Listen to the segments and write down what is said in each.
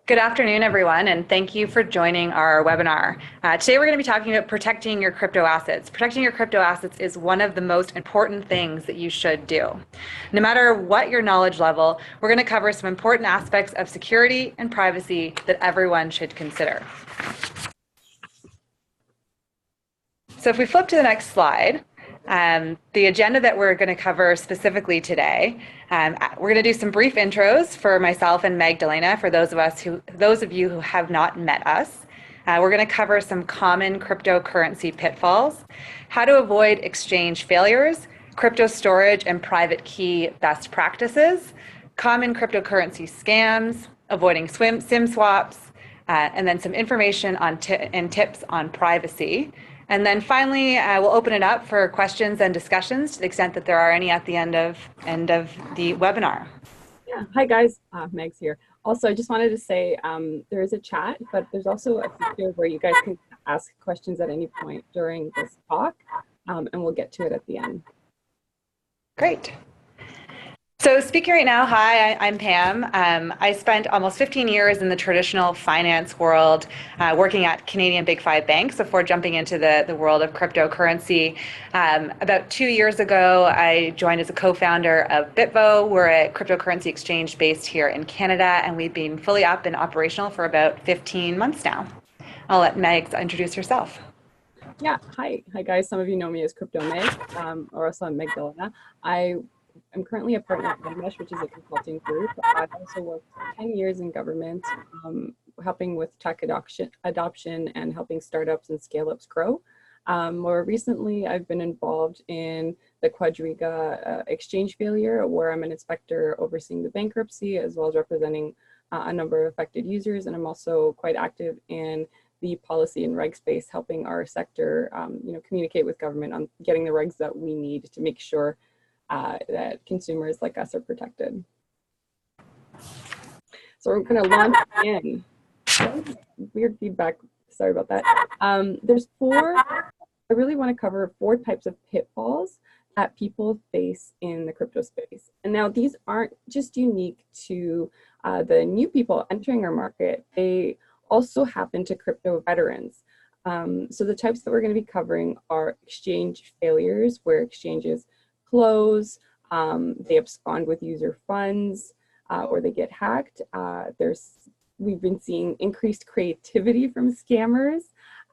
Good afternoon, everyone, and thank you for joining our webinar. Today we're going to be talking about protecting your crypto assets. Protecting your crypto assets is one of the most important things that you should do. No matter what your knowledge level, we're going to cover some important aspects of security and privacy that everyone should consider. So if we flip to the next slide, the agenda that we're going to cover specifically today, we're going to do some brief intros for myself and Magdalena, for those of you who have not met us. We're going to cover some common cryptocurrency pitfalls, how to avoid exchange failures, crypto storage and private key best practices, common cryptocurrency scams, avoiding SIM swaps, and then some information on and tips on privacy. And then finally, we'll open it up for questions and discussions to the extent that there are any at the end of the webinar. Yeah, hi guys, Meg's here. Also, I just wanted to say there is a chat, but there's also a feature where you guys can ask questions at any point during this talk, and we'll get to it at the end. Great. So speaking right now, hi, I'm Pam. I spent almost 15 years in the traditional finance world working at Canadian Big Five banks before jumping into the world of cryptocurrency. About 2 years ago, I joined as a co-founder of Bitvo. We're a cryptocurrency exchange based here in Canada, and we've been fully up and operational for about 15 months now. I'll let Meg introduce herself. Yeah, hi guys. Some of you know me as Crypto Meg, or also I'm Magdalena. I'm currently a partner at MetaMesh, which is a consulting group. I've also worked 10 years in government, helping with tech adoption and helping startups and scale-ups grow. More recently, I've been involved in the Quadriga exchange failure, where I'm an inspector overseeing the bankruptcy, as well as representing a number of affected users. And I'm also quite active in the policy and reg space, helping our sector communicate with government on getting the regs that we need to make sure that consumers like us are protected. So we're going to launch in. Weird feedback, sorry about that. I really want to cover 4 types of pitfalls that people face in the crypto space. And now these aren't just unique to the new people entering our market, they also happen to crypto veterans. So the types that we're going to be covering are exchange failures, where exchanges close, they abscond with user funds, or they get hacked. We've been seeing increased creativity from scammers.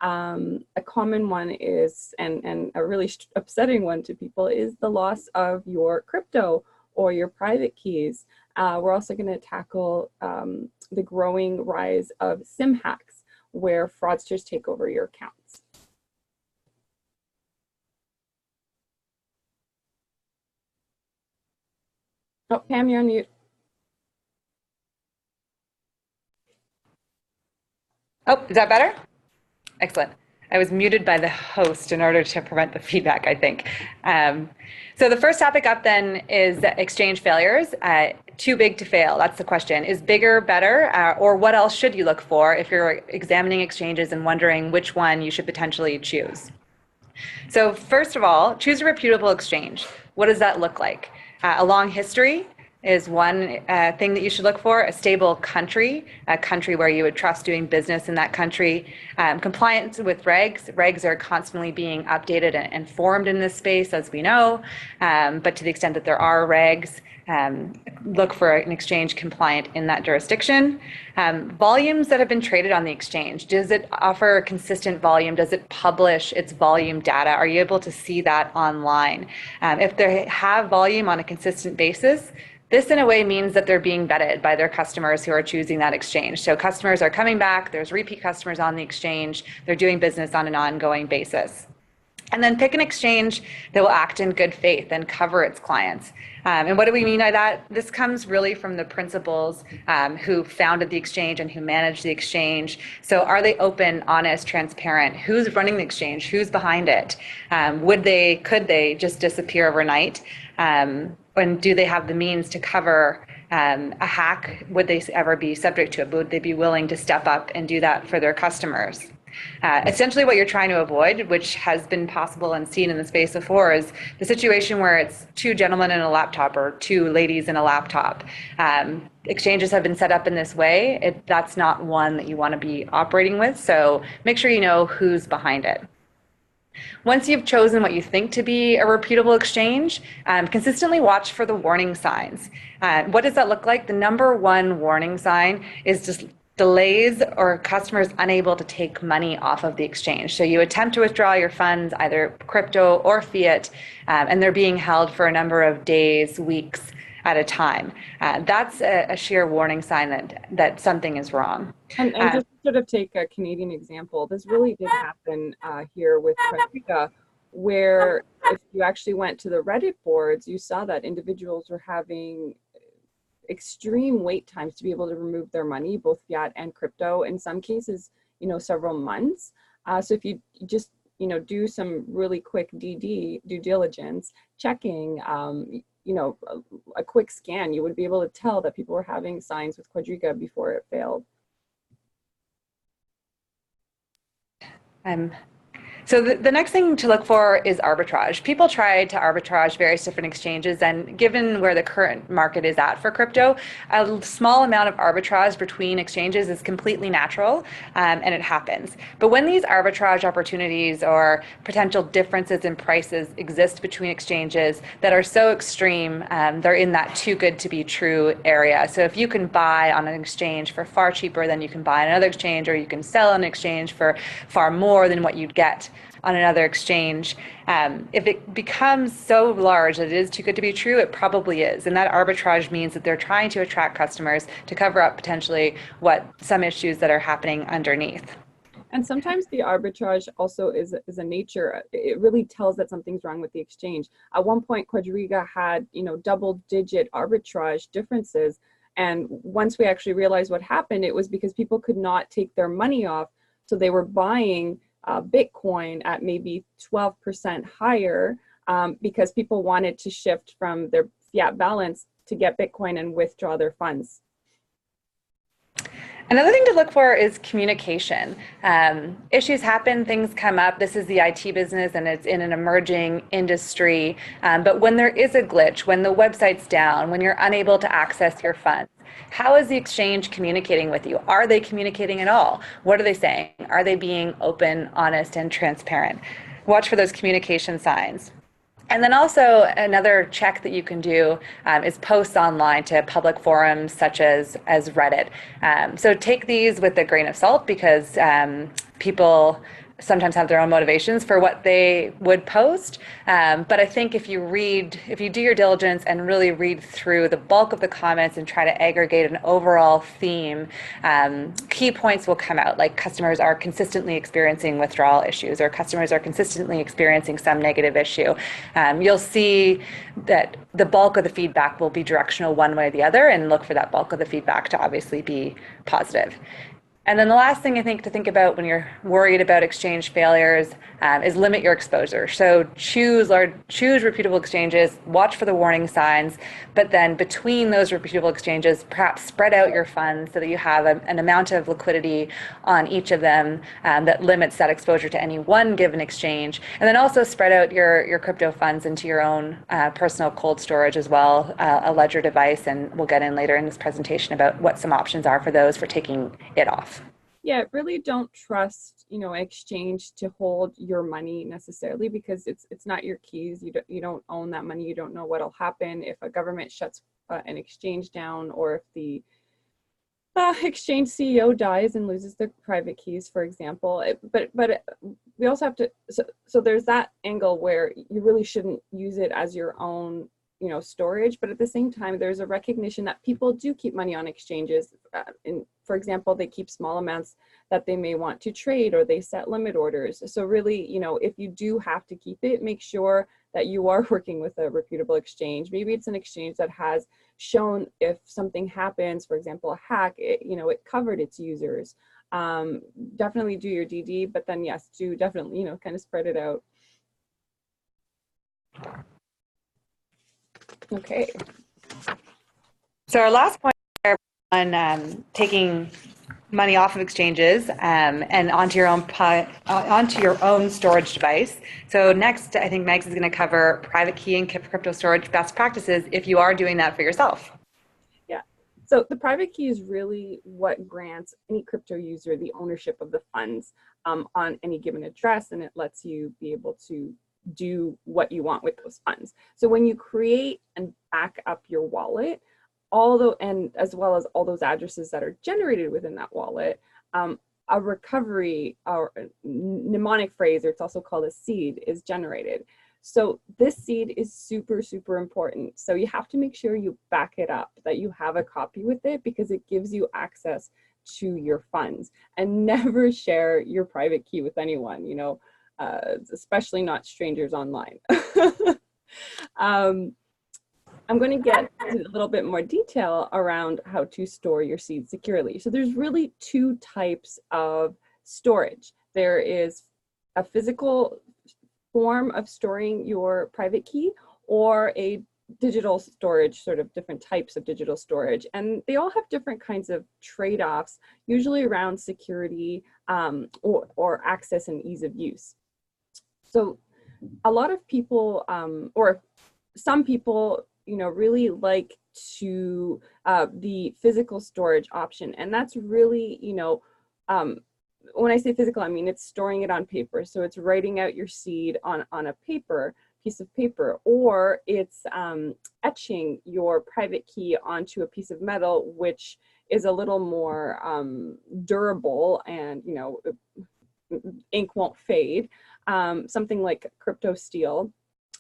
A common one is, and a really upsetting one to people, is the loss of your crypto or your private keys. We're also going to tackle the growing rise of SIM hacks, where fraudsters take over your accounts. Oh, Pam, you're on mute. Oh, is that better? Excellent. I was muted by the host in order to prevent the feedback, I think. So the first topic up then is exchange failures. Too big to fail, that's the question. Is bigger better, or what else should you look for if you're examining exchanges and wondering which one you should potentially choose? So first of all, choose a reputable exchange. What does that look like? A long history is one thing that you should look for. A stable country, a country where you would trust doing business in that country. Compliance with regs. Regs are constantly being updated and formed in this space, as we know. But to the extent that there are regs, look for an exchange compliant in that jurisdiction. Volumes that have been traded on the exchange. Does it offer consistent volume? Does it publish its volume data? Are you able to see that online? If they have volume on a consistent basis, this in a way means that they're being vetted by their customers who are choosing that exchange. So customers are coming back, there's repeat customers on the exchange, they're doing business on an ongoing basis. And then pick an exchange that will act in good faith and cover its clients. And what do we mean by that? This comes really from the principals who founded the exchange and who manage the exchange. So are they open, honest, transparent? Who's running the exchange? Who's behind it? Could they just disappear overnight? And do they have the means to cover a hack? Would they ever be subject to it? Would they be willing to step up and do that for their customers? Essentially what you're trying to avoid, which has been possible and seen in the space before, is the situation where it's 2 gentlemen in a laptop or 2 ladies in a laptop. exchanges have been set up in this way, that's not one that you want to be operating with. So make sure you know who's behind it. Once you've chosen what you think to be a reputable exchange, consistently watch for the warning signs. What does that look like? The number one warning sign is just delays or customers unable to take money off of the exchange. So you attempt to withdraw your funds, either crypto or fiat, and they're being held for a number of days, weeks at a time. That's a sheer warning sign that something is wrong. And just to sort of take a Canadian example, this really did happen here with Quadriga, where if you actually went to the Reddit boards, you saw that individuals were having extreme wait times to be able to remove their money, both fiat and crypto, in some cases, several months. So if you just, do some really quick due diligence, checking, a quick scan, you would be able to tell that people were having signs with Quadriga before it failed. So the next thing to look for is arbitrage. People try to arbitrage various different exchanges, and given where the current market is at for crypto, a small amount of arbitrage between exchanges is completely natural, and it happens. But when these arbitrage opportunities or potential differences in prices exist between exchanges that are so extreme, they're in that too good to be true area. So if you can buy on an exchange for far cheaper than you can buy on another exchange, or you can sell on an exchange for far more than what you'd get on another exchange, if it becomes so large that it is too good to be true, it probably is. And that arbitrage means that they're trying to attract customers to cover up potentially some issues that are happening underneath. And sometimes the arbitrage also is a nature. It really tells that something's wrong with the exchange. At one point, Quadriga had, double-digit arbitrage differences. And once we actually realized what happened, it was because people could not take their money off. So they were buying Bitcoin at maybe 12% higher because people wanted to shift from their fiat balance to get Bitcoin and withdraw their funds. Another thing to look for is communication. Issues happen, things come up. This is the IT business and it's in an emerging industry. But when there is a glitch, when the website's down, when you're unable to access your funds, how is the exchange communicating with you? Are they communicating at all? What are they saying? Are they being open, honest, and transparent? Watch for those communication signs. And then also another check that you can do is posts online to public forums such as Reddit. So take these with a grain of salt because people sometimes have their own motivations for what they would post. But I think if you do your diligence and really read through the bulk of the comments and try to aggregate an overall theme, key points will come out, like customers are consistently experiencing withdrawal issues or customers are consistently experiencing some negative issue. You'll see that the bulk of the feedback will be directional one way or the other, and look for that bulk of the feedback to obviously be positive. And then the last thing I think to think about when you're worried about exchange failures is limit your exposure. So choose reputable exchanges, watch for the warning signs, but then between those reputable exchanges, perhaps spread out your funds so that you have an amount of liquidity on each of them that limits that exposure to any one given exchange. And then also spread out your crypto funds into your own personal cold storage as well, a ledger device, and we'll get in later in this presentation about what some options are for those for taking it off. Yeah, really don't trust, exchange to hold your money necessarily, because it's not your keys. You don't own that money. You don't know what'll happen if a government shuts an exchange down, or if the exchange CEO dies and loses their private keys, for example. But we also have to, so there's that angle where you really shouldn't use it as your own storage, but at the same time, there's a recognition that people do keep money on exchanges. For example, they keep small amounts that they may want to trade, or they set limit orders. So really, if you do have to keep it, make sure that you are working with a reputable exchange. Maybe it's an exchange that has shown if something happens, for example, a hack, it covered its users. Definitely do your DD, but then yes, do definitely, kind of spread it out. Okay. So our last point on taking money off of exchanges and onto your own storage device. So next, I think Megs is going to cover private key and crypto storage best practices if you are doing that for yourself. Yeah. So the private key is really what grants any crypto user the ownership of the funds on any given address, and it lets you be able to do what you want with those funds. So when you create and back up your wallet, and as well as all those addresses that are generated within that wallet, a recovery or mnemonic phrase, or it's also called a seed, is generated. So this seed is super, super important. So you have to make sure you back it up, that you have a copy with it, because it gives you access to your funds. And never share your private key with anyone, you know, especially not strangers online. I'm going to get a little bit more detail around how to store your seed securely. So there's really two types of storage. There is a physical form of storing your private key, or a digital storage, sort of different types of digital storage. And they all have different kinds of trade-offs, usually around security or access and ease of use. So a lot of people, or some people, you know, really like to the physical storage option. And that's really, you know, when I say physical, I mean it's storing it on paper. So it's writing out your seed on a piece of paper, or it's etching your private key onto a piece of metal, which is a little more durable, and, you know, ink won't fade. Something like crypto steel,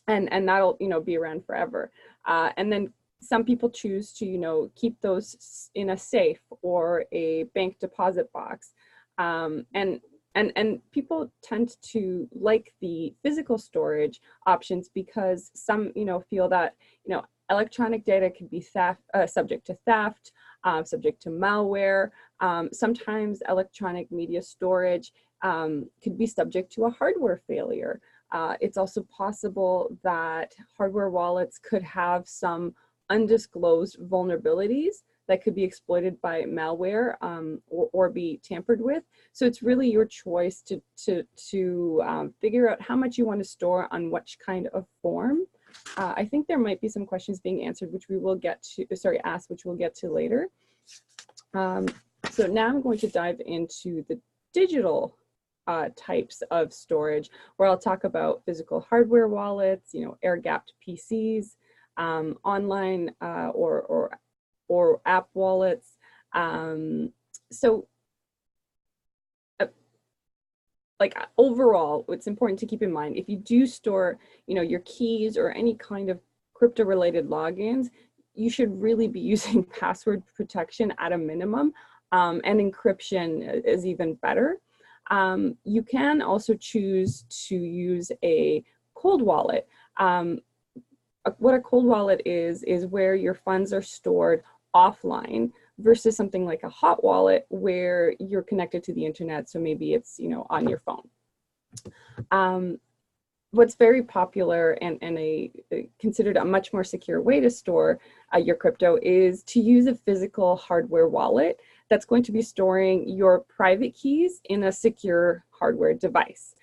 and that'll, you know, be around forever. And then some people choose to, you know, keep those in a safe or a bank deposit box. And people tend to like the physical storage options because some, you know, feel that, you know, electronic data could be subject to theft, subject to malware. Sometimes electronic media storage could be subject to a hardware failure. It's also possible that hardware wallets could have some undisclosed vulnerabilities that could be exploited by malware or be tampered with. So it's really your choice to figure out how much you want to store on which kind of form. I think there might be some questions being answered, which we will get to, asked, which we'll get to later. So now I'm going to dive into the digital types of storage, where I'll talk about physical hardware wallets, you know, air-gapped PCs, online or app wallets. Like overall, it's important to keep in mind, if you do store, you know, your keys or any kind of crypto-related logins, you should really be using password protection at a minimum, and encryption is even better. You can also choose to use a cold wallet. What a cold wallet is where your funds are stored offline, versus something like a hot wallet where you're connected to the internet. So maybe it's, you know, on your phone. What's very popular and considered a much more secure way to store your crypto is to use a physical hardware wallet that's going to be storing your private keys in a secure hardware device.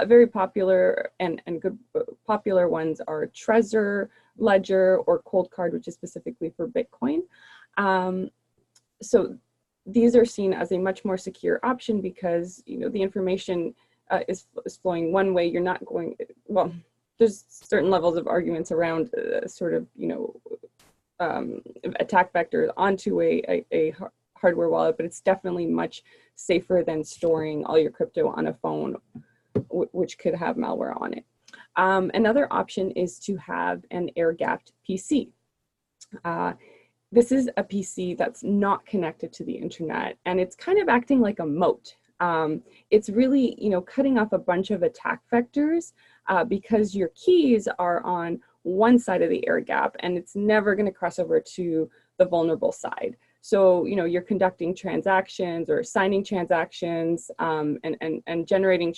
Very popular and good popular ones are Trezor, Ledger, or Cold Card, which is specifically for Bitcoin. So these are seen as a much more secure option because, you know, the information is flowing one way. You're not going, well, there's certain levels of arguments around sort of, you know, attack vectors onto a hardware wallet, but it's definitely much safer than storing all your crypto on a phone, which could have malware on it. Another option is to have an air-gapped PC. This is a PC that's not connected to the internet, and it's kind of acting like a moat. It's really, you know, cutting off a bunch of attack vectors because your keys are on one side of the air gap, and it's never going to cross over to the vulnerable side. So, you know, you're conducting transactions or signing transactions and generating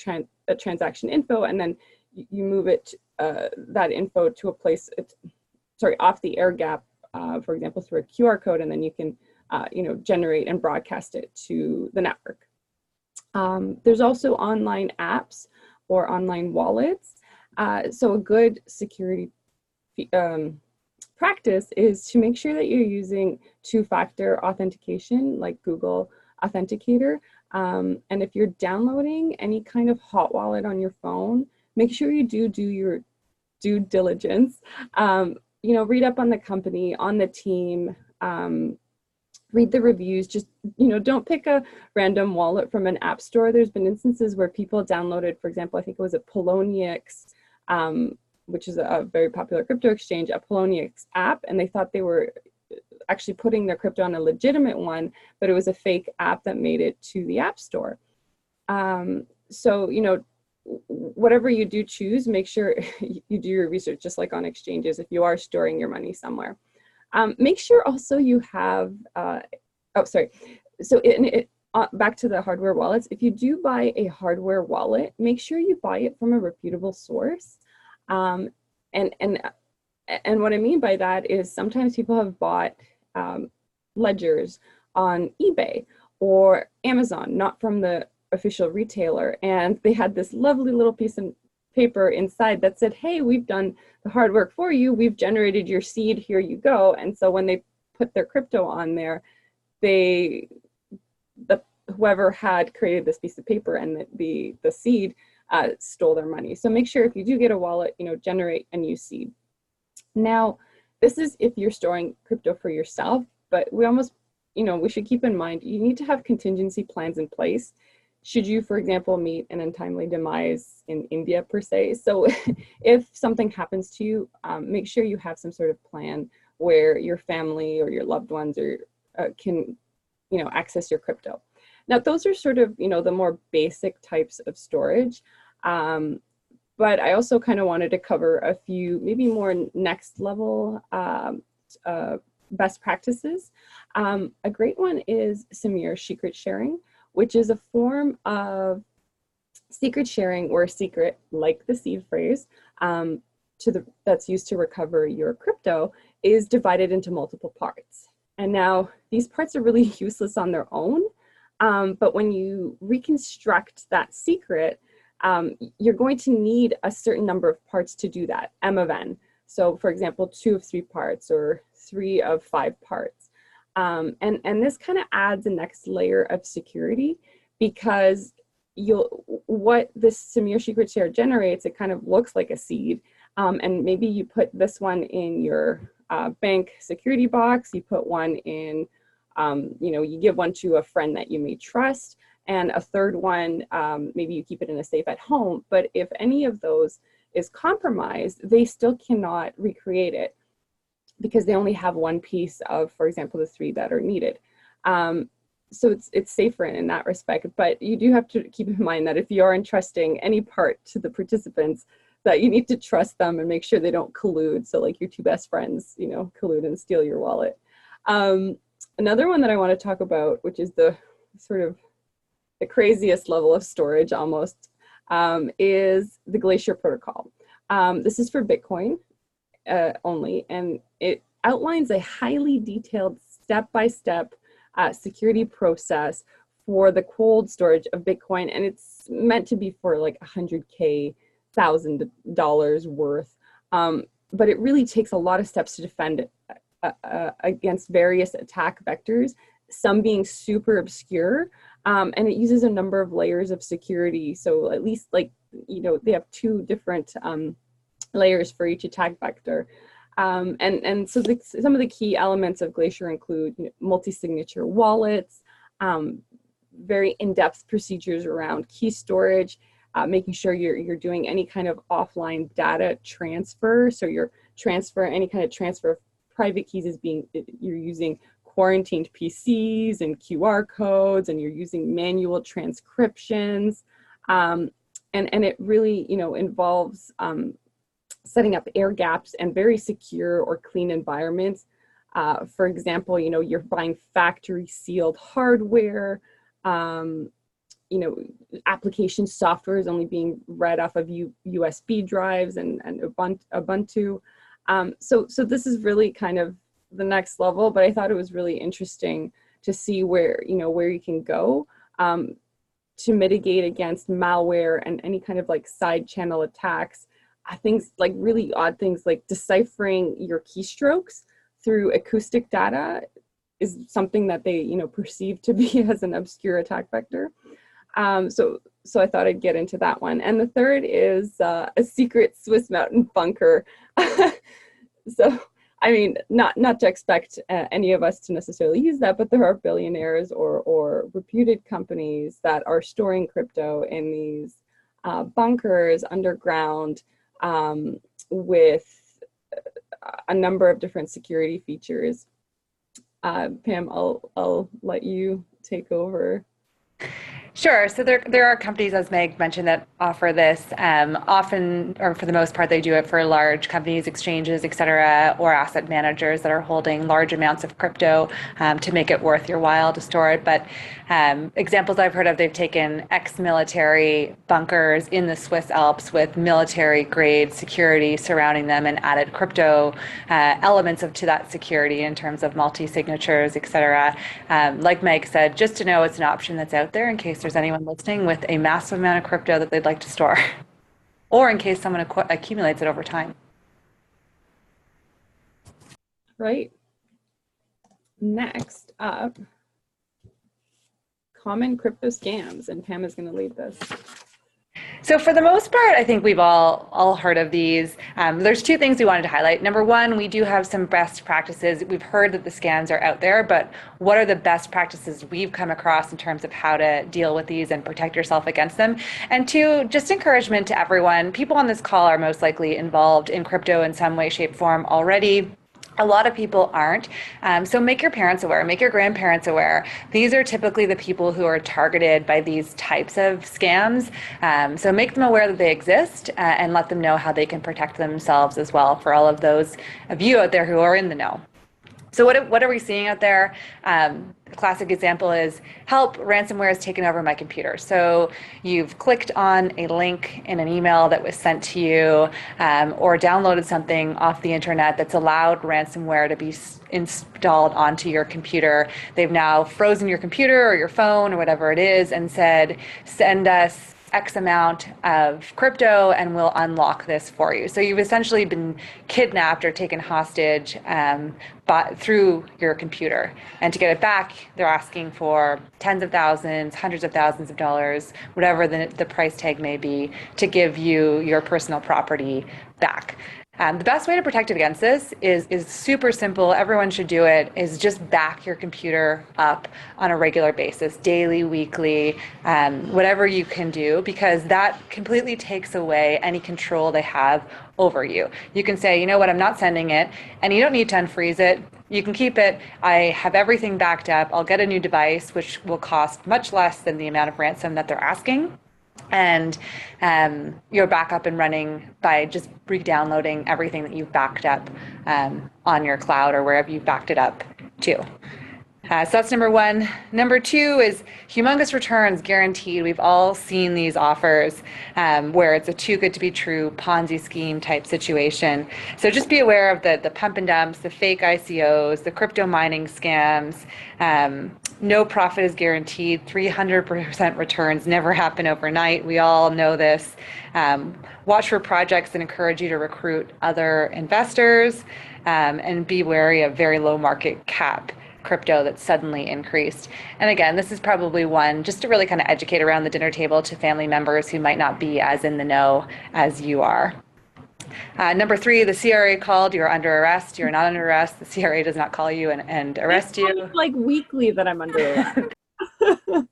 transaction info, and then you move it, that info to a place, off the air gap, for example, through a QR code, and then you can, you know, generate and broadcast it to the network. There's also online apps or online wallets. So a good security practice is to make sure that you're using two-factor authentication like Google Authenticator. And if you're downloading any kind of hot wallet on your phone, make sure you do your due diligence. You know, read up on the company, on the team, read the reviews. Just, you know, don't pick a random wallet from an app store. There's been instances where people downloaded, for example, I think it was a QuadrigaCX, which is a very popular crypto exchange, a QuadrigaCX app, and they thought they were actually putting their crypto on a legitimate one, but it was a fake app that made it to the app store. So, you know, whatever you do choose, make sure you do your research, just like on exchanges, if you are storing your money somewhere. Make sure also you have, So back to the hardware wallets, if you do buy a hardware wallet, make sure you buy it from a reputable source. And what I mean by that is sometimes people have bought ledgers on eBay or Amazon, not from the official retailer, and they had this lovely little piece of paper inside that said, hey, we've done the hard work for you, we've generated your seed, here you go. And so when they put their crypto on there, whoever had created this piece of paper and the seed stole their money. So make sure if you do get a wallet, you know, generate a new seed. Now, this is if you're storing crypto for yourself, but we almost, you know, we should keep in mind, you need to have contingency plans in place should you, for example, meet an untimely demise in India per se. So if something happens to you, make sure you have some sort of plan where your family or your loved ones can, you know, access your crypto. Now, those are sort of, you know, the more basic types of storage. But I also kind of wanted to cover a few maybe more next level best practices. A great one is secure secret sharing, which is a form of secret sharing where a secret, like the seed phrase, that's used to recover your crypto, is divided into multiple parts. And now these parts are really useless on their own, but when you reconstruct that secret, you're going to need a certain number of parts to do that, M of N. So for example, 2 of 3 parts or 3 of 5 parts. And this kind of adds a next layer of security, because what this secure secret share generates, it kind of looks like a seed. And maybe you put this one in your bank security box, you put one in, you know, you give one to a friend that you may trust, and a third one, maybe you keep it in a safe at home. But if any of those is compromised, they still cannot recreate it because they only have one piece of, for example, the 3 that are needed. So it's safer in that respect, but you do have to keep in mind that if you are entrusting any part to the participants, that you need to trust them and make sure they don't collude. So like your 2 best friends, you know, collude and steal your wallet. Another one that I want to talk about, which is the sort of the craziest level of storage almost, is the Glacier protocol. This is for Bitcoin only, and it outlines a highly detailed step-by-step security process for the cold storage of Bitcoin, and it's meant to be for like $100,000 worth, but it really takes a lot of steps to defend it against various attack vectors, some being super obscure, and it uses a number of layers of security. So at least, like, you know, they have 2 different layers for each attack vector. And so some of the key elements of Glacier include, you know, multi-signature wallets, very in-depth procedures around key storage, making sure you're doing any kind of offline data transfer. So any kind of transfer of private keys you're using quarantined PCs and QR codes, and you're using manual transcriptions. And it really, you know, involves setting up air gaps and very secure or clean environments. For example, you know, you're buying factory sealed hardware, you know, application software is only being read off of USB drives and Ubuntu. So this is really kind of the next level, but I thought it was really interesting to see where you can go to mitigate against malware and any kind of like side channel attacks. things like really odd things like deciphering your keystrokes through acoustic data is something that they, you know, perceive to be as an obscure attack vector. So I thought I'd get into that one. And the third is a secret Swiss mountain bunker. So, I mean, not to expect any of us to necessarily use that, but there are billionaires or reputed companies that are storing crypto in these bunkers underground with a number of different security features. Pam, I'll let you take over. Sure. So there are companies, as Meg mentioned, that offer this. Often, or for the most part, they do it for large companies, exchanges, et cetera, or asset managers that are holding large amounts of crypto to make it worth your while to store it. But examples I've heard of, they've taken ex-military bunkers in the Swiss Alps with military-grade security surrounding them and added crypto elements to that security in terms of multi-signatures, et cetera. Like Meg said, just to know it's an option that's out there in case there's anyone listening with a massive amount of crypto that they'd like to store, or in case someone accumulates it over time. Right. Next up, common crypto scams, and Pam is going to lead this. So for the most part, I think we've all heard of these. There's two things we wanted to highlight. Number one, we do have some best practices. We've heard that the scams are out there, but what are the best practices we've come across in terms of how to deal with these and protect yourself against them? And two, just encouragement to everyone. People on this call are most likely involved in crypto in some way, shape, form already. A lot of people aren't. So make your parents aware, make your grandparents aware. These are typically the people who are targeted by these types of scams. So make them aware that they exist and let them know how they can protect themselves as well for all of those of you out there who are in the know. So what are we seeing out there? A classic example is, help, ransomware has taken over my computer. So you've clicked on a link in an email that was sent to you or downloaded something off the internet that's allowed ransomware to be installed onto your computer. They've now frozen your computer or your phone or whatever it is and said, send us X amount of crypto and we'll unlock this for you. So you've essentially been kidnapped or taken hostage through your computer. And to get it back, they're asking for tens of thousands, hundreds of thousands of dollars, whatever the price tag may be, to give you your personal property back. The best way to protect against this is super simple. Everyone should do it, is just back your computer up on a regular basis, daily, weekly, whatever you can do, because that completely takes away any control they have over you. You can say, you know what, I'm not sending it, and you don't need to unfreeze it. You can keep it. I have everything backed up. I'll get a new device, which will cost much less than the amount of ransom that they're asking. And you're back up and running by just re-downloading everything that you've backed up on your cloud or wherever you've backed it up to. So that's number one. Number two is humongous returns guaranteed. We've all seen these offers where it's a too good to be true Ponzi scheme type situation. So just be aware of the pump and dumps, the fake ICOs, the crypto mining scams. No profit is guaranteed. 300% returns never happen overnight. We all know this. Watch for projects that encourage you to recruit other investors and be wary of very low market cap crypto that's suddenly increased. And again, this is probably one just to really kind of educate around the dinner table to family members who might not be as in the know as you are. Number three, the CRA called, you're under arrest, you're not under arrest, the CRA does not call you and arrest you. It's like weekly that I'm under arrest.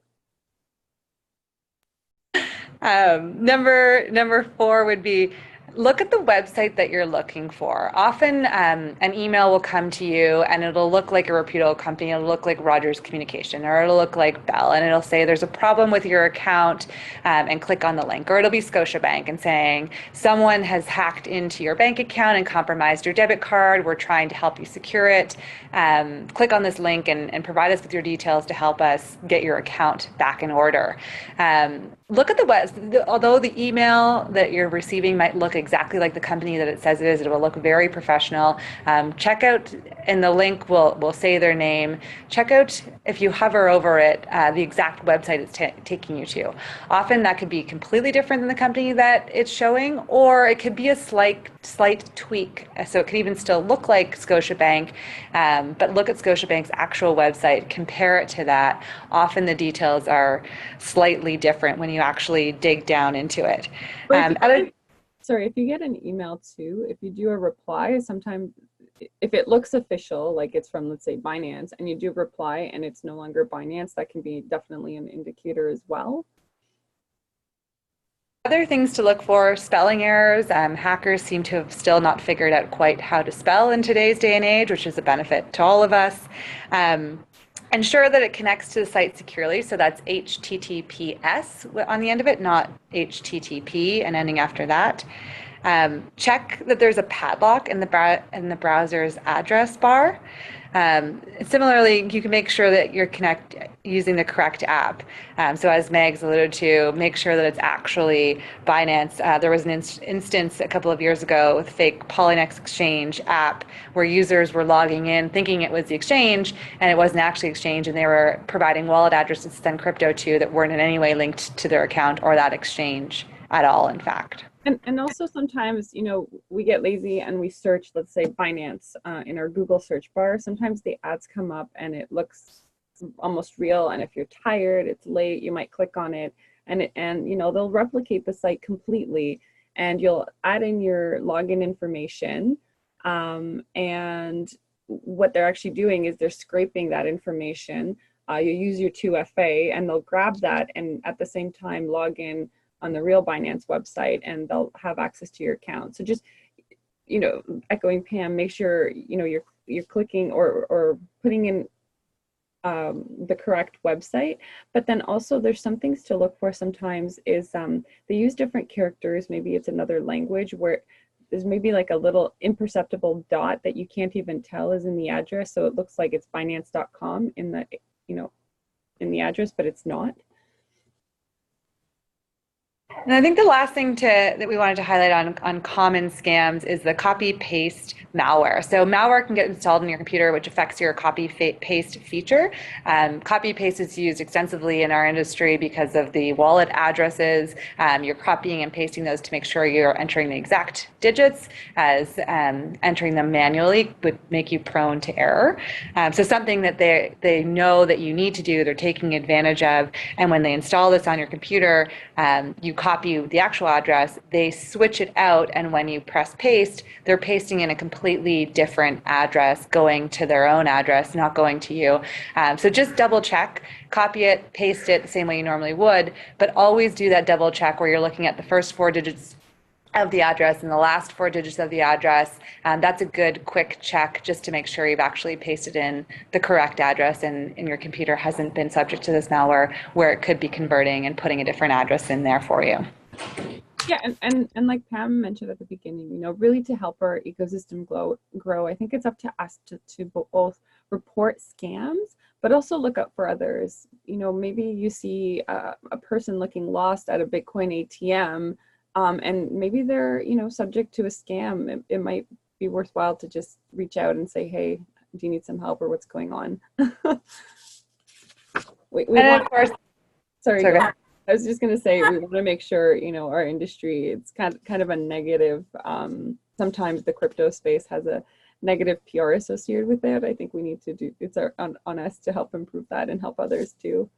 Number four would be, look at the website that you're looking for. Often an email will come to you and it'll look like a reputable company. It'll look like Rogers Communication, or it'll look like Bell, and it'll say there's a problem with your account and click on the link. Or it'll be Scotiabank and saying someone has hacked into your bank account and compromised your debit card. We're trying to help you secure it. Click on this link and provide us with your details to help us get your account back in order. Look at the web. Although the email that you're receiving might look exactly like the company that it says it is. It will look very professional. Check out, in the link will say their name. Check out, if you hover over it, the exact website it's taking you to. Often that could be completely different than the company that it's showing, or it could be a slight tweak. So it could even still look like Scotiabank, but look at Scotiabank's actual website, compare it to that. Often the details are slightly different when you actually dig down into it. If you get an email too, if you do a reply, sometimes if it looks official, like it's from, let's say, Binance, and you do reply and it's no longer Binance, that can be definitely an indicator as well. Other things to look for: spelling errors. Hackers seem to have still not figured out quite how to spell in today's day and age, which is a benefit to all of us. Ensure that it connects to the site securely, so that's HTTPS on the end of it, not HTTP and ending after that. Check that there's a padlock in the browser's address bar. Similarly, you can make sure that you're using the correct app. So as Megs alluded to, make sure that it's actually Binance. There was an instance a couple of years ago with fake Polynex exchange app where users were logging in thinking it was the exchange, and it wasn't actually exchange, and they were providing wallet addresses to send crypto to that weren't in any way linked to their account or that exchange at all, in fact. And also sometimes, we get lazy and we search, let's say, Binance in our Google search bar. Sometimes the ads come up and it looks almost real. And if you're tired, it's late, you might click on it, and they'll replicate the site completely, and you'll add in your login information. And what they're actually doing is they're scraping that information. You use your 2FA, and they'll grab that and at the same time log in on the real Binance website, and they'll have access to your account. So just, echoing Pam, make sure, you're clicking or putting in the correct website. But then also there's some things to look for sometimes is they use different characters. Maybe it's another language where there's maybe like a little imperceptible dot that you can't even tell is in the address. So it looks like it's Binance.com in the, in the address, but it's not. And I think the last thing that we wanted to highlight on common scams is the copy-paste malware. So malware can get installed in your computer, which affects your copy-paste feature. Copy-paste is used extensively in our industry because of the wallet addresses. You're copying and pasting those to make sure you're entering the exact digits, as entering them manually would make you prone to error. So something that they know that you need to do, they're taking advantage of, and when they install this on your computer, you copy the actual address, they switch it out, and when you press paste, they're pasting in a completely different address, going to their own address, not going to you. So just double check, copy it, paste it the same way you normally would, but always do that double check where you're looking at the first 4 digits of the address and the last 4 digits of the address. That's a good quick check just to make sure you've actually pasted in the correct address and your computer hasn't been subject to this malware where it could be converting and putting a different address in there for you. Yeah, and like Pam mentioned at the beginning, really to help our ecosystem grow, I think it's up to us to both report scams, but also look out for others. Maybe you see a person looking lost at a Bitcoin ATM, and maybe they're, subject to a scam. It might be worthwhile to just reach out and say, hey, do you need some help, or what's going on? Of course, sorry, I was just going to say, we want to make sure, our industry, it's kind of a negative, sometimes the crypto space has a negative PR associated with it. I think we need to do, it's on us to help improve that and help others too.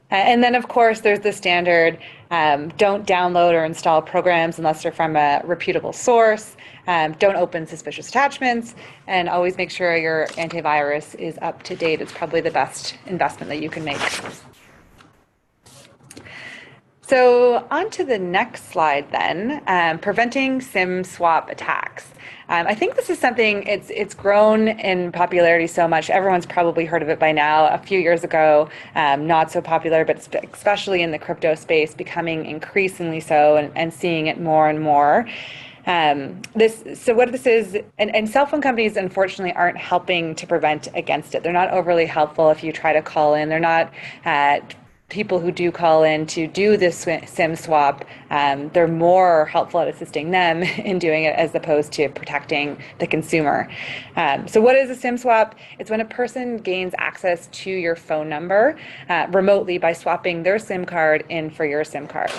And then, of course, there's the standard, don't download or install programs unless they're from a reputable source. Don't open suspicious attachments, and always make sure your antivirus is up to date. It's probably the best investment that you can make. So on to the next slide then, preventing SIM swap attacks. I think this is something, it's grown in popularity so much. Everyone's probably heard of it by now. A few years ago, not so popular, but especially in the crypto space, becoming increasingly so, and seeing it more and more. So what this is, and cell phone companies unfortunately aren't helping to prevent against it. They're not overly helpful if you try to call in. They're not people who do call in to do this SIM swap, they're more helpful at assisting them in doing it as opposed to protecting the consumer. So what is a SIM swap? It's when a person gains access to your phone number remotely by swapping their SIM card in for your SIM card.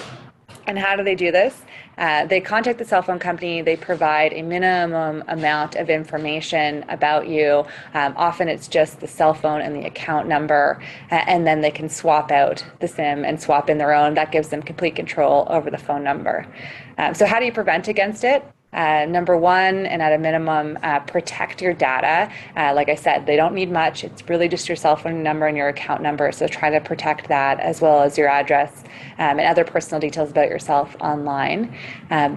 And how do they do this? They contact the cell phone company. They provide a minimum amount of information about you. Often it's just the cell phone and the account number, and then they can swap out the SIM and swap in their own. That gives them complete control over the phone number. So how do you prevent against it? Number one, and at a minimum, protect your data. Like I said, they don't need much. It's really just your cell phone number and your account number. So try to protect that, as well as your address and other personal details about yourself online.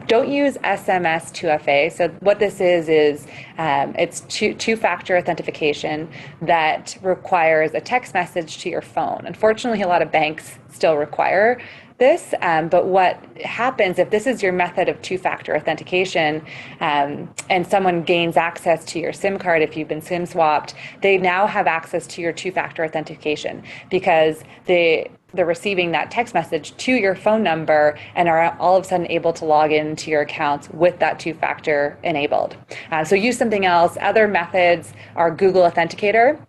Don't use SMS 2FA. So what this is it's two-factor authentication that requires a text message to your phone. Unfortunately, a lot of banks still require this, but what happens if this is your method of two-factor authentication and someone gains access to your SIM card, if you've been SIM swapped, they now have access to your two-factor authentication because they're receiving that text message to your phone number and are all of a sudden able to log into your accounts with that two-factor enabled. So use something else. Other methods are Google Authenticator.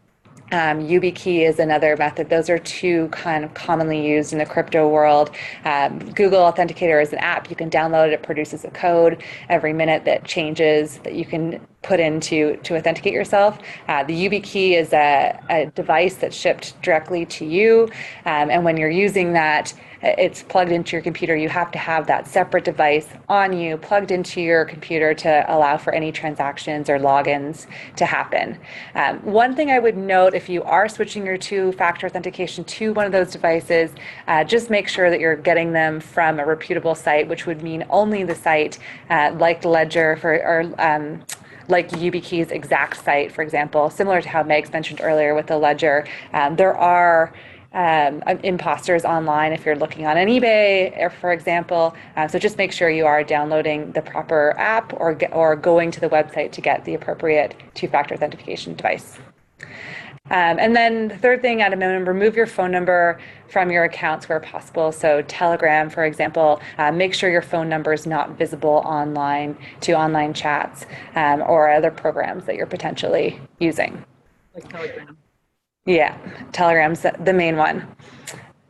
YubiKey is another method. Those are two kind of commonly used in the crypto world. Google Authenticator is an app. You can download it. It produces a code every minute that changes that you can put in to authenticate yourself. The YubiKey is a device that's shipped directly to you. And when you're using that, it's plugged into your computer. You have to have that separate device on you, plugged into your computer to allow for any transactions or logins to happen. One thing I would note, if you are switching your two-factor authentication to one of those devices, just make sure that you're getting them from a reputable site, which would mean only the site like Ledger like YubiKey's exact site, for example, similar to how Megs mentioned earlier with the Ledger. There are imposters online if you're looking on an eBay, for example. So just make sure you are downloading the proper app or going to the website to get the appropriate two-factor authentication device. And then the third thing, at a minimum, remove your phone number from your accounts where possible. So Telegram, for example, make sure your phone number is not visible online to online chats or other programs that you're potentially using. Like Telegram. Yeah, Telegram's the main one.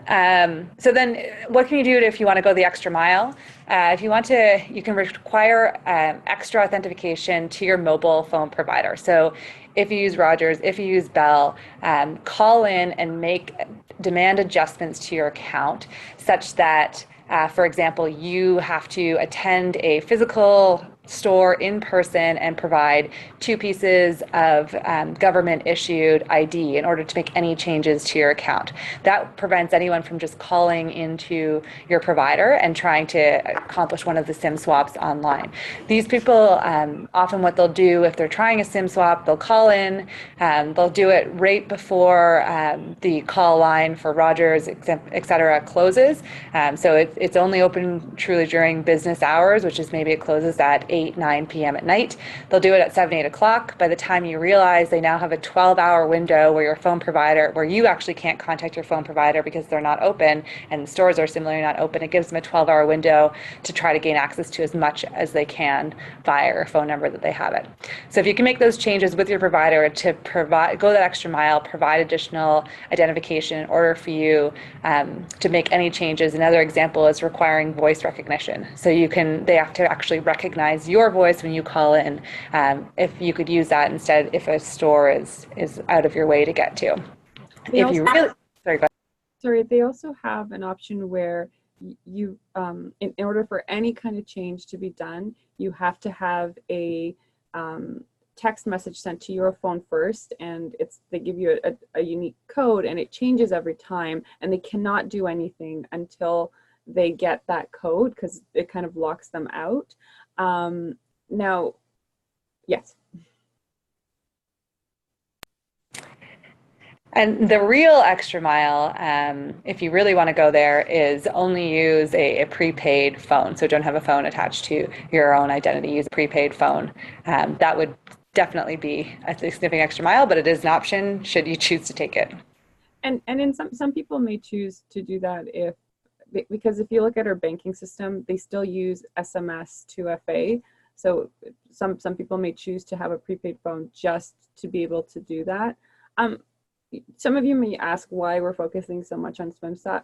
So then what can you do if you want to go the extra mile? If you want to, you can require extra authentication to your mobile phone provider. So if you use Rogers, if you use Bell, call in and demand adjustments to your account such that, for example, you have to attend a physical store in person and provide 2 pieces of government-issued ID in order to make any changes to your account. That prevents anyone from just calling into your provider and trying to accomplish one of the SIM swaps online. These people, often what they'll do if they're trying a SIM swap, they'll call in, they'll do it right before the call line for Rogers, et cetera, closes. So it's only open truly during business hours, which is maybe it closes at 8, 9 p.m. at night. They'll do it at 7, 8 o'clock. By the time you realize, they now have a 12-hour window where you actually can't contact your phone provider because they're not open, and the stores are similarly not open. It gives them a 12-hour window to try to gain access to as much as they can via your phone number that they have it. So if you can make those changes with your provider to go that extra mile, provide additional identification in order for you to make any changes. Another example is requiring voice recognition. So they have to actually recognize your voice when you call in. If you could use that instead, if a store is out of your way to get to. They also have an option where you, in order for any kind of change to be done, you have to have a text message sent to your phone first, and they give you a unique code, and it changes every time, and they cannot do anything until they get that code because it kind of locks them out. Now, yes. And the real extra mile, if you really want to go there, is only use a prepaid phone. So don't have a phone attached to your own identity. Use a prepaid phone. That would definitely be a significant extra mile, but it is an option should you choose to take it. And in some people may choose to do that because if you look at our banking system, they still use SMS 2FA. So some people may choose to have a prepaid phone just to be able to do that. Some of you may ask why we're focusing so much on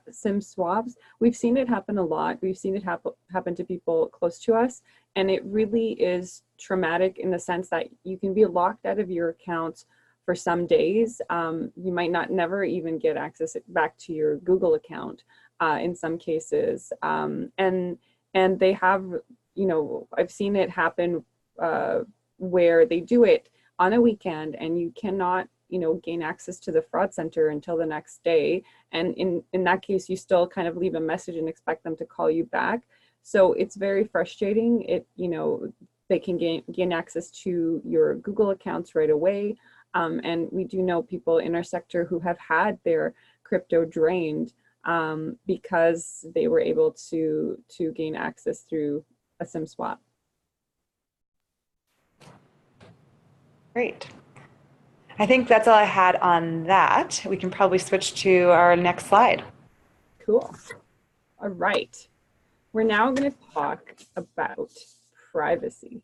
SIM swaps. We've seen it happen a lot. We've seen it happen to people close to us, and it really is traumatic in the sense that you can be locked out of your account for some days. You might never even get access back to your Google account in some cases, and they have, I've seen it happen where they do it on a weekend and you cannot gain access to the fraud center until the next day. And in that case, you still kind of leave a message and expect them to call you back. So it's very frustrating. They can gain access to your Google accounts right away. And we do know people in our sector who have had their crypto drained because they were able to gain access through a SIM swap. Great. I think that's all I had on that. We can probably switch to our next slide. Cool. All right. We're now going to talk about privacy.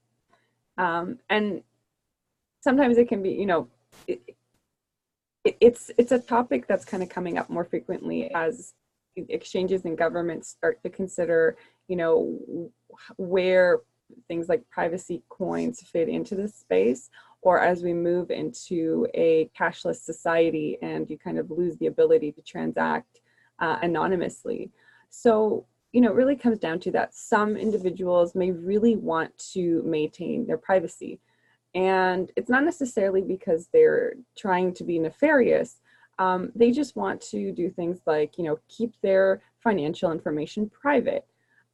And sometimes it can be, it's a topic that's kind of coming up more frequently as exchanges and governments start to consider, where things like privacy coins fit into this space, or as we move into a cashless society and you kind of lose the ability to transact anonymously. So, it really comes down to that some individuals may really want to maintain their privacy. And it's not necessarily because they're trying to be nefarious. They just want to do things like, keep their financial information private.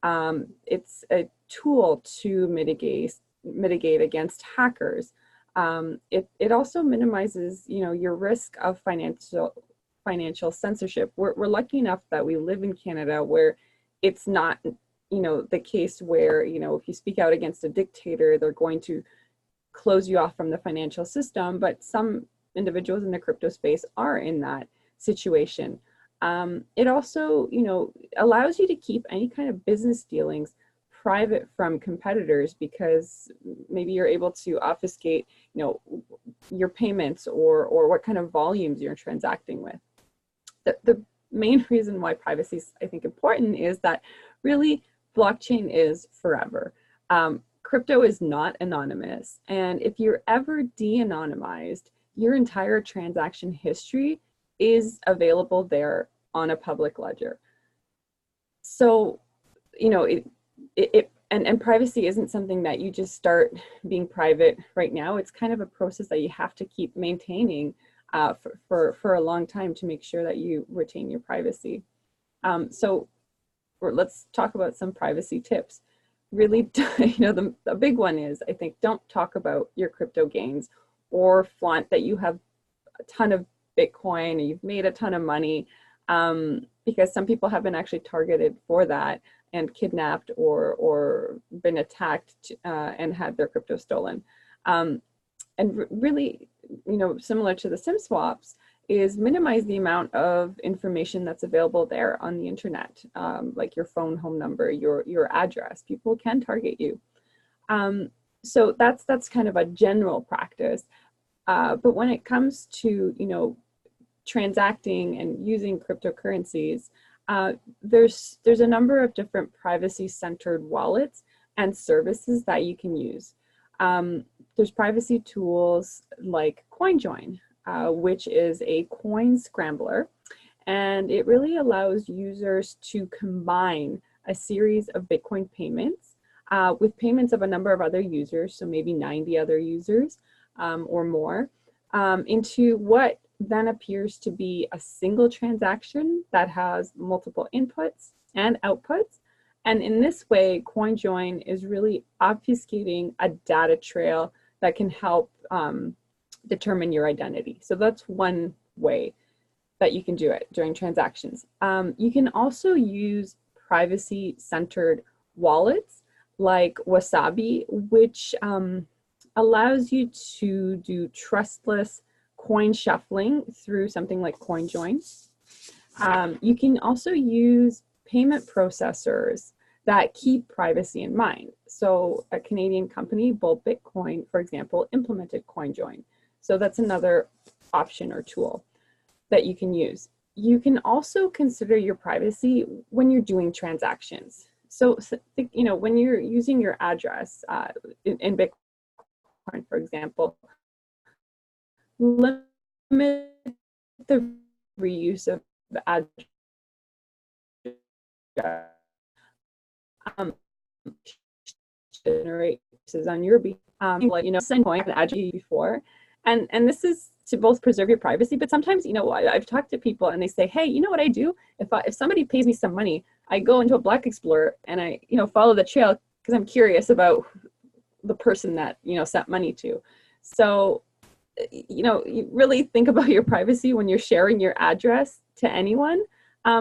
It's a tool to mitigate against hackers. It also minimizes, your risk of financial censorship. We're lucky enough that we live in Canada where it's not, the case where, if you speak out against a dictator, they're going to close you off from the financial system. But some individuals in the crypto space are in that situation. It also, allows you to keep any kind of business dealings private from competitors because maybe you're able to obfuscate, your payments or what kind of volumes you're transacting with. The main reason why privacy is, I think, important is that really blockchain is forever. Crypto is not anonymous. And if you're ever de-anonymized, your entire transaction history is available there on a public ledger. So, and privacy isn't something that you just start being private right now. It's kind of a process that you have to keep maintaining for a long time to make sure that you retain your privacy. So let's talk about some privacy tips. Really, the big one is, I think, don't talk about your crypto gains or flaunt that you have a ton of Bitcoin and you've made a ton of money, because some people have been actually targeted for that and kidnapped or been attacked and had their crypto stolen. And really, similar to the SIM swaps, is minimize the amount of information that's available there on the internet, like your phone home number, your address. People can target you. So that's kind of a general practice. But when it comes to, transacting and using cryptocurrencies, there's a number of different privacy-centered wallets and services that you can use. There's privacy tools like CoinJoin, which is a coin scrambler, and it really allows users to combine a series of Bitcoin payments with payments of a number of other users, so maybe 90 other users or more, into what then appears to be a single transaction that has multiple inputs and outputs. And in this way, CoinJoin is really obfuscating a data trail that can help determine your identity. So that's one way that you can do it during transactions. You can also use privacy-centered wallets like Wasabi, which allows you to do trustless coin shuffling through something like CoinJoin. You can also use payment processors that keep privacy in mind. So a Canadian company, Bull Bitcoin, for example, implemented CoinJoin. So that's another option or tool that you can use. You can also consider your privacy when you're doing transactions. So you know, when you're using your address in Bitcoin, for example, limit the reuse of the address. Generate on your behalf, like, you know, send coin the address before, and this is to both preserve your privacy, but sometimes, you know, I've talked to people and they say, hey, you know what I do? If somebody pays me some money, I go into a Block Explorer and I, you know, follow the trail because I'm curious about the person that, you know, sent money to. So, you know, you really think about your privacy when you're sharing your address to anyone,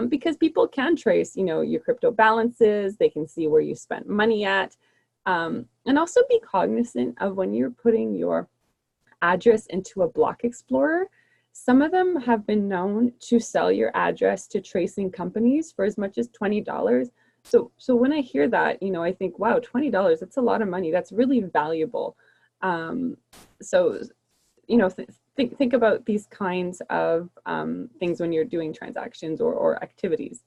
because people can trace, you know, your crypto balances, they can see where you spent money at, and also be cognizant of when you're putting your address into a Block Explorer. Some of them have been known to sell your address to tracing companies for as much as $20. So when I hear that, you know, I think, wow, $20, that's a lot of money. That's really valuable. So, you know, think about these kinds of things when you're doing transactions or activities.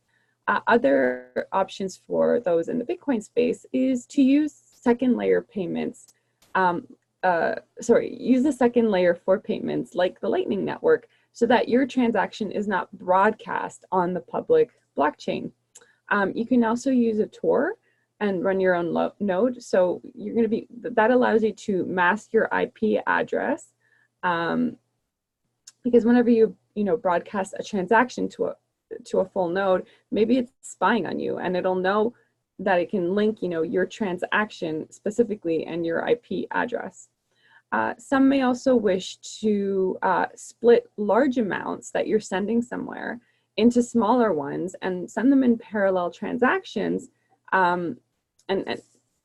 Other options for those in the Bitcoin space is to use second layer payments. Use the second layer for payments like the Lightning Network so that your transaction is not broadcast on the public blockchain. You can also use a Tor and run your own node. So you're going to be, that allows you to mask your IP address, because whenever you broadcast a transaction to a full node, maybe it's spying on you and it'll know that it can link, you know, your transaction specifically and your IP address. Some may also wish to split large amounts that you're sending somewhere into smaller ones and send them in parallel transactions, and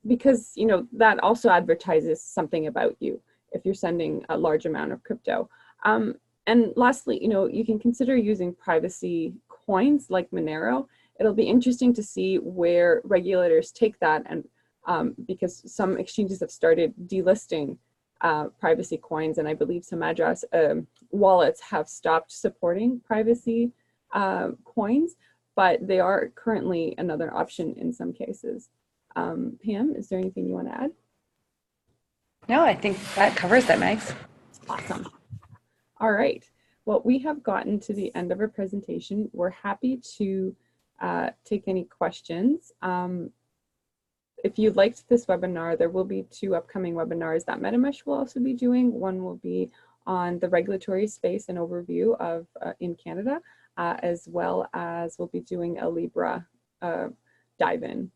because, you know, that also advertises something about you if you're sending a large amount of crypto. And lastly, you know, you can consider using privacy coins like Monero. It'll be interesting to see where regulators take that, and because some exchanges have started delisting privacy coins, and I believe some address wallets have stopped supporting privacy coins, but they are currently another option in some cases. Pam, is there anything you want to add? No, I think that covers that, Megs. Awesome. All right. Well, we have gotten to the end of our presentation. We're happy to take any questions. If you liked this webinar, there will be 2 upcoming webinars that MetaMesh will also be doing. One will be on the regulatory space and overview of in Canada, as well as we'll be doing a Libra dive-in.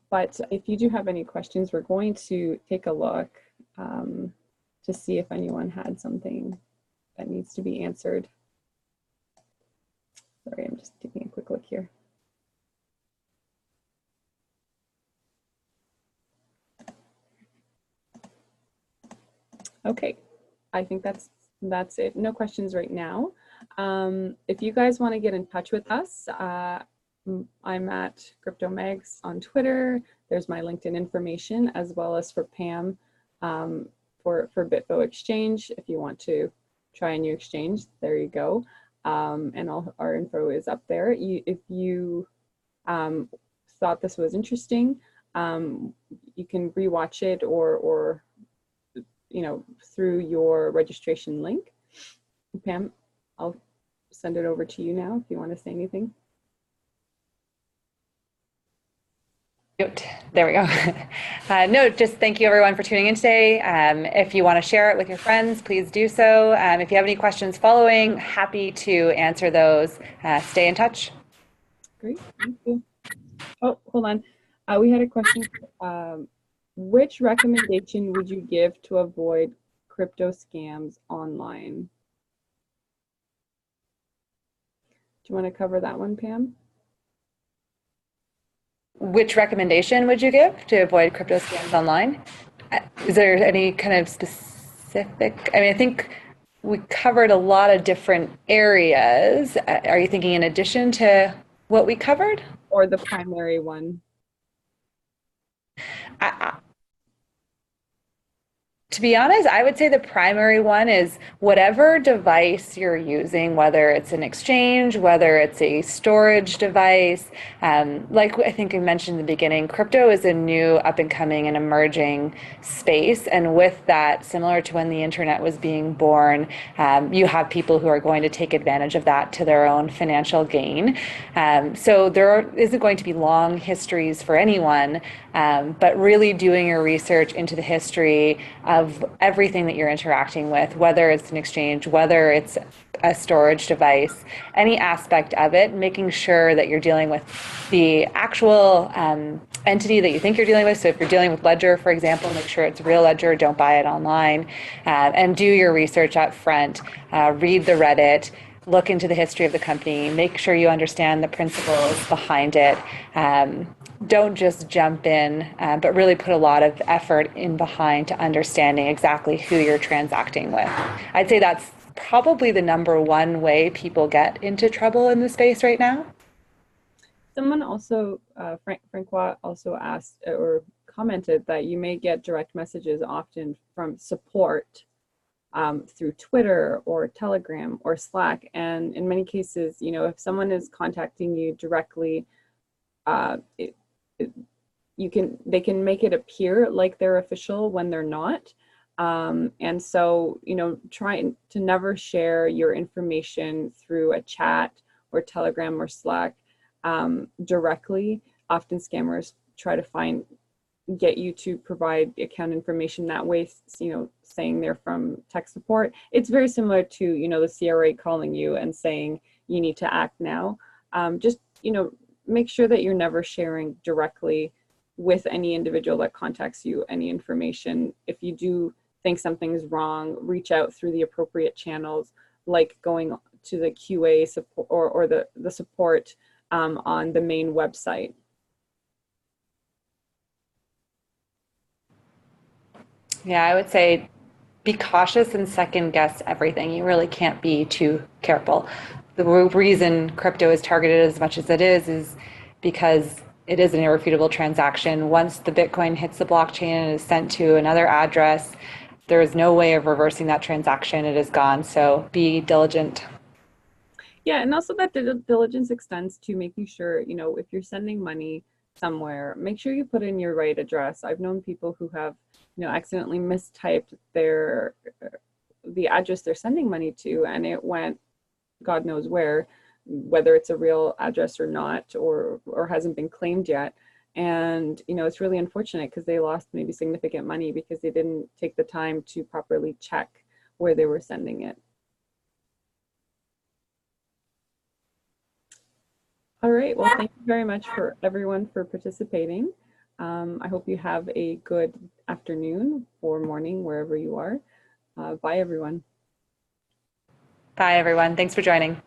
But if you do have any questions, we're going to take a look to see if anyone had something that needs to be answered. Sorry, I'm just taking a quick look here. Okay, I think that's it. No questions right now. If you guys want to get in touch with us, I'm at CryptoMegs on Twitter. There's my LinkedIn information, as well as for Pam for Bitvo Exchange. If you want to try a new exchange, there you go. And all our info is up there. If you thought this was interesting, you can rewatch it or you know, through your registration link. Pam, I'll send it over to you now if you want to say anything. There we go. No, just thank you everyone for tuning in today. If you want to share it with your friends, please do so. If you have any questions following, happy to answer those. Stay in touch. Great, thank you. Oh, hold on. We had a question. Which recommendation would you give to avoid crypto scams online? Do you want to cover that one, Pam? Which recommendation would you give to avoid crypto scams online? Is there any kind of specific specific? I mean, I think we covered a lot of different areas. Are you thinking in addition to what we covered? Or the primary one? I, To be honest, I would say the primary one is whatever device you're using, whether it's an exchange, whether it's a storage device. Like I think I mentioned in the beginning, crypto is a new up and coming and emerging space. And with that, similar to when the internet was being born, you have people who are going to take advantage of that to their own financial gain. So there isn't going to be long histories for anyone, but really doing your research into the history of everything that you're interacting with, whether it's an exchange, whether it's a storage device, any aspect of it, making sure that you're dealing with the actual entity that you think you're dealing with. So if you're dealing with Ledger, for example, make sure it's a real Ledger, don't buy it online, and do your research up front, read the Reddit, look into the history of the company, make sure you understand the principles behind it. Don't just jump in, but really put a lot of effort in behind to understanding exactly who you're transacting with. I'd say that's probably the number one way people get into trouble in the space right now. Someone also, Francois also asked or commented that you may get direct messages often from support through Twitter or Telegram or Slack. And in many cases, you know, if someone is contacting you directly, they can make it appear like they're official when they're not. And so, you know, try to never share your information through a chat or Telegram or Slack directly. Often scammers try to get you to provide account information that way, you know, saying they're from tech support. It's very similar to, you know, the CRA calling you and saying you need to act now. Just, you know, make sure that you're never sharing directly with any individual that contacts you any information. If you do think something's wrong, reach out through the appropriate channels, like going to the QA support or the support on the main website. Yeah, I would say be cautious and second guess everything. You really can't be too careful. The reason crypto is targeted as much as it is because it is an irrefutable transaction. Once the Bitcoin hits the blockchain and is sent to another address, there is no way of reversing that transaction. It is gone. So be diligent. Yeah, and also that diligence extends to making sure, you know, if you're sending money somewhere, make sure you put in your right address. I've known people who have, you know, accidentally mistyped the address they're sending money to, and it went God knows where, whether it's a real address or not, or hasn't been claimed yet. And, you know, it's really unfortunate because they lost maybe significant money because they didn't take the time to properly check where they were sending it. All right, well, thank you very much for everyone for participating. I hope you have a good afternoon or morning, wherever you are. Bye, everyone. Bye, everyone. Thanks for joining.